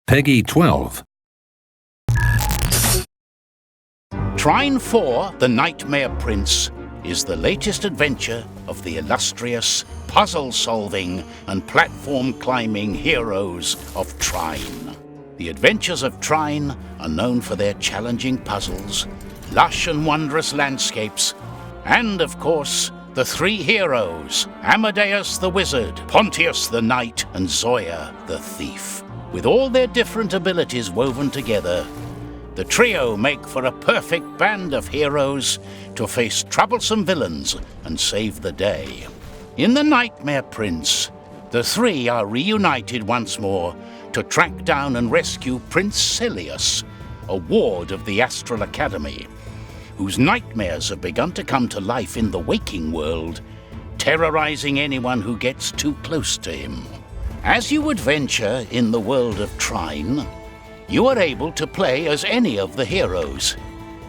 Peggy 12. Trine 4, The Nightmare Prince, is the latest adventure of the illustrious, puzzle-solving and platform-climbing heroes of Trine. The adventures of Trine are known for their challenging puzzles, lush and wondrous landscapes, and, of course, the three heroes, Amadeus the Wizard, Pontius the Knight, and Zoya the Thief. With all their different abilities woven together, the trio make for a perfect band of heroes to face troublesome villains and save the day. In The Nightmare Prince, the three are reunited once more to track down and rescue Prince Celius, a ward of the Astral Academy, whose nightmares have begun to come to life in the waking world, terrorizing anyone who gets too close to him. As you adventure in the world of Trine, you are able to play as any of the heroes,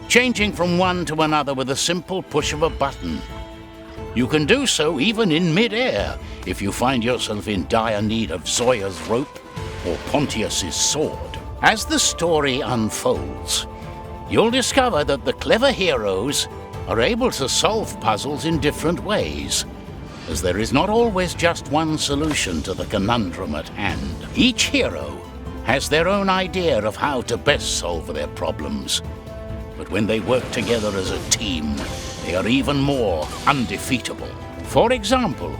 changing from one to another with a simple push of a button. You can do so even in mid-air if you find yourself in dire need of Zoya's rope or Pontius's sword. As the story unfolds, you'll discover that the clever heroes are able to solve puzzles in different ways, as there is not always just one solution to the conundrum at hand. Each hero has their own idea of how to best solve their problems, but when they work together as a team, they are even more undefeatable. For example,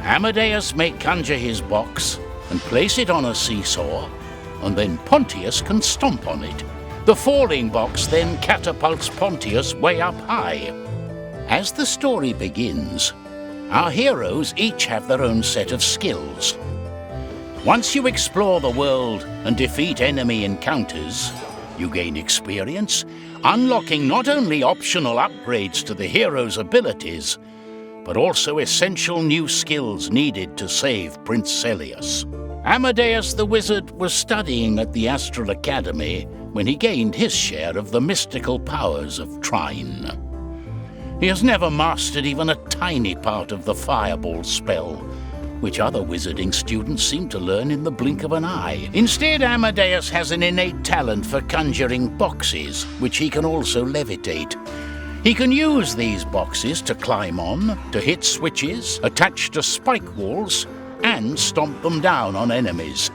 Amadeus may conjure his box and place it on a seesaw, and then Pontius can stomp on it. The falling box then catapults Pontius way up high. As the story begins, our heroes each have their own set of skills. Once you explore the world and defeat enemy encounters, you gain experience, unlocking not only optional upgrades to the hero's abilities, but also essential new skills needed to save Prince Celius. Amadeus the Wizard was studying at the Astral Academy when he gained his share of the mystical powers of Trine. He has never mastered even a tiny part of the fireball spell, which other wizarding students seem to learn in the blink of an eye. Instead, Amadeus has an innate talent for conjuring boxes, which he can also levitate. He can use these boxes to climb on, to hit switches, attach to spike walls, and stomp them down on enemies.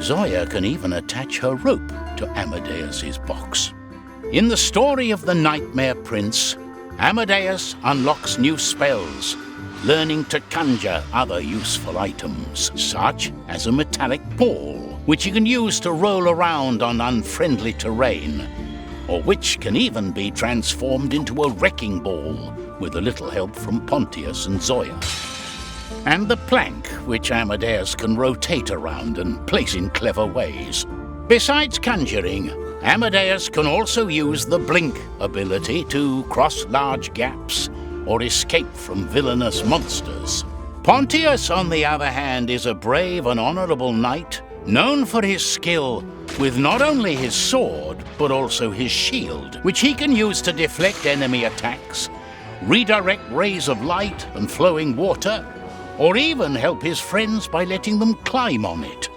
Zoya can even attach her rope to Amadeus's box. In the story of The Nightmare Prince, Amadeus unlocks new spells, learning to conjure other useful items, such as a metallic ball, which he can use to roll around on unfriendly terrain, or which can even be transformed into a wrecking ball with a little help from Pontius and Zoya. And the plank, which Amadeus can rotate around and place in clever ways. Besides conjuring, Amadeus can also use the blink ability to cross large gaps or escape from villainous monsters. Pontius, on the other hand, is a brave and honorable knight, known for his skill with not only his sword, but also his shield, which he can use to deflect enemy attacks, redirect rays of light and flowing water, or even help his friends by letting them climb on it.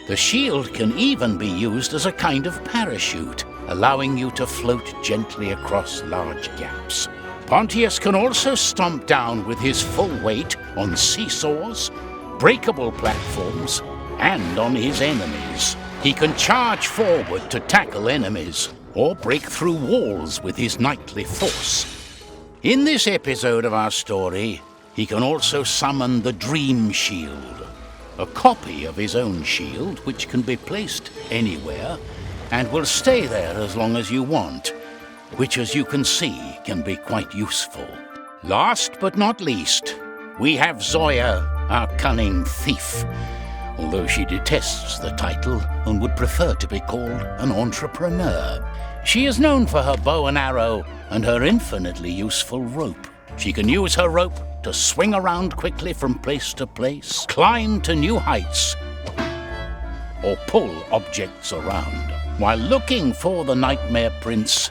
The shield can even be used as a kind of parachute, allowing you to float gently across large gaps. Pontius can also stomp down with his full weight on seesaws, breakable platforms, and on his enemies. He can charge forward to tackle enemies, or break through walls with his knightly force. In this episode of our story, he can also summon the Dream Shield, a copy of his own shield which can be placed anywhere and will stay there as long as you want, which, as you can see, can be quite useful. Last but not least, we have Zoya, our cunning thief, although she detests the title and would prefer to be called an entrepreneur. She is known for her bow and arrow and her infinitely useful rope. She can use her rope to swing around quickly from place to place, climb to new heights, or pull objects around. While looking for the Nightmare Prince,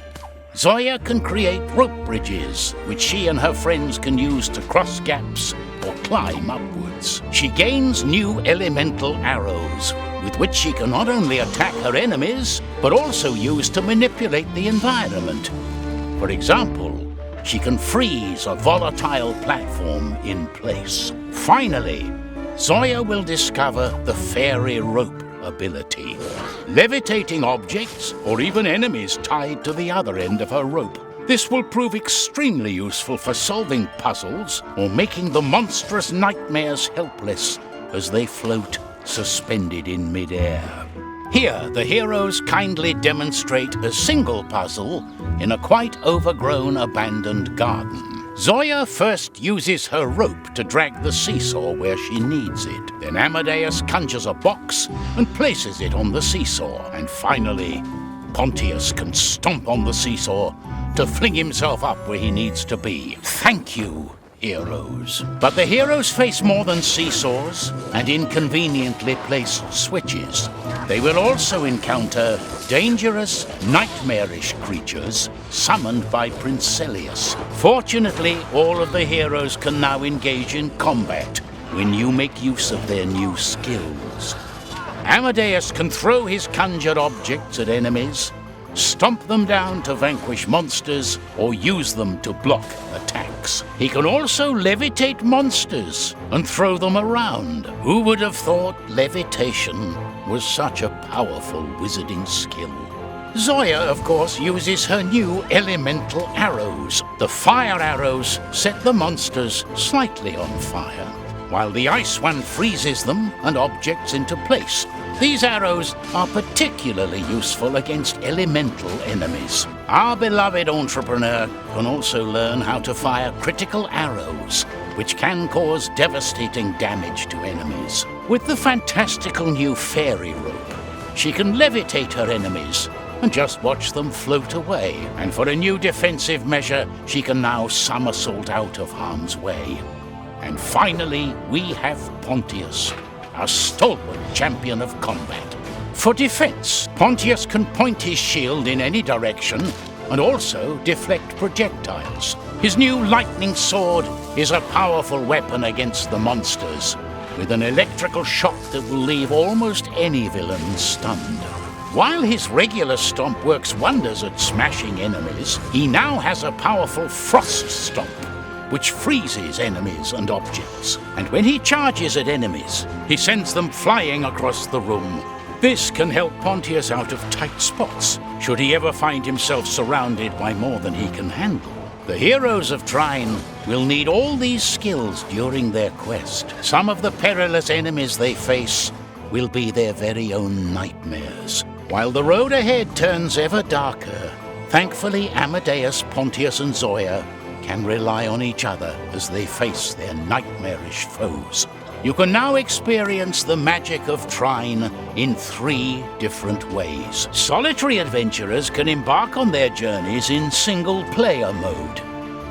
Zoya can create rope bridges, which she and her friends can use to cross gaps or climb upwards. She gains new elemental arrows, with which she can not only attack her enemies, but also use to manipulate the environment. For example, she can freeze a volatile platform in place. Finally, Zoya will discover the fairy rope ability, levitating objects or even enemies tied to the other end of her rope. This will prove extremely useful for solving puzzles or making the monstrous nightmares helpless as they float suspended in mid-air. Here, the heroes kindly demonstrate a single puzzle in a quite overgrown abandoned garden. Zoya first uses her rope to drag the seesaw where she needs it. Then Amadeus conjures a box and places it on the seesaw. And finally, Pontius can stomp on the seesaw to fling himself up where he needs to be. Thank you, heroes. But the heroes face more than seesaws and inconveniently placed switches. They will also encounter dangerous, nightmarish creatures summoned by Prince Celius. Fortunately, all of the heroes can now engage in combat when you make use of their new skills. Amadeus can throw his conjured objects at enemies, stomp them down to vanquish monsters, or use them to block attacks. He can also levitate monsters and throw them around. Who would have thought levitation was such a powerful wizarding skill? Zoya, of course, uses her new elemental arrows. The fire arrows set the monsters slightly on fire, while the ice one freezes them and objects into place. These arrows are particularly useful against elemental enemies. Our beloved entrepreneur can also learn how to fire critical arrows, which can cause devastating damage to enemies. With the fantastical new fairy rope, she can levitate her enemies and just watch them float away. And for a new defensive measure, she can now somersault out of harm's way. And finally, we have Pontius, a stalwart champion of combat. For defense, Pontius can point his shield in any direction and also deflect projectiles. His new lightning sword is a powerful weapon against the monsters, with an electrical shock that will leave almost any villain stunned. While his regular stomp works wonders at smashing enemies, he now has a powerful frost stomp, which freezes enemies and objects. And when he charges at enemies, he sends them flying across the room. This can help Pontius out of tight spots, should he ever find himself surrounded by more than he can handle. The heroes of Trine will need all these skills during their quest. Some of the perilous enemies they face will be their very own nightmares. While the road ahead turns ever darker, thankfully Amadeus, Pontius and Zoya can rely on each other as they face their nightmarish foes. You can now experience the magic of Trine in 3 different ways. Solitary adventurers can embark on their journeys in single-player mode,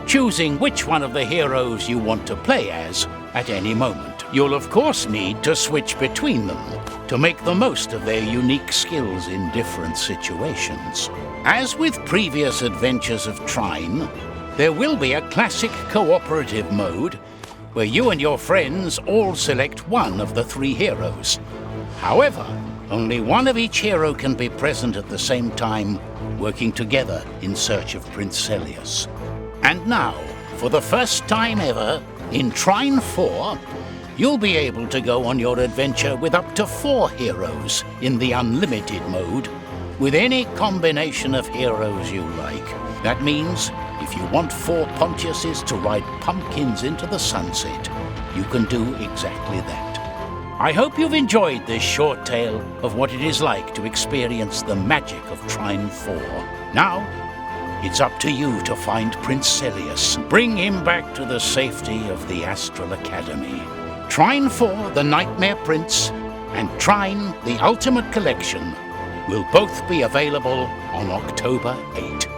choosing which one of the heroes you want to play as at any moment. You'll of course need to switch between them to make the most of their unique skills in different situations. As with previous adventures of Trine, there will be a classic cooperative mode where you and your friends all select one of the 3 heroes. However, only one of each hero can be present at the same time, working together in search of Prince Celius. And now, for the first time ever, in Trine 4, you'll be able to go on your adventure with up to 4 heroes in the unlimited mode, with any combination of heroes you like. That means if you want 4 Pontiuses to ride pumpkins into the sunset, you can do exactly that. I hope you've enjoyed this short tale of what it is like to experience the magic of Trine 4. Now, it's up to you to find Prince Celius, bring him back to the safety of the Astral Academy. Trine 4, The Nightmare Prince, and Trine, The Ultimate Collection will both be available on October 8.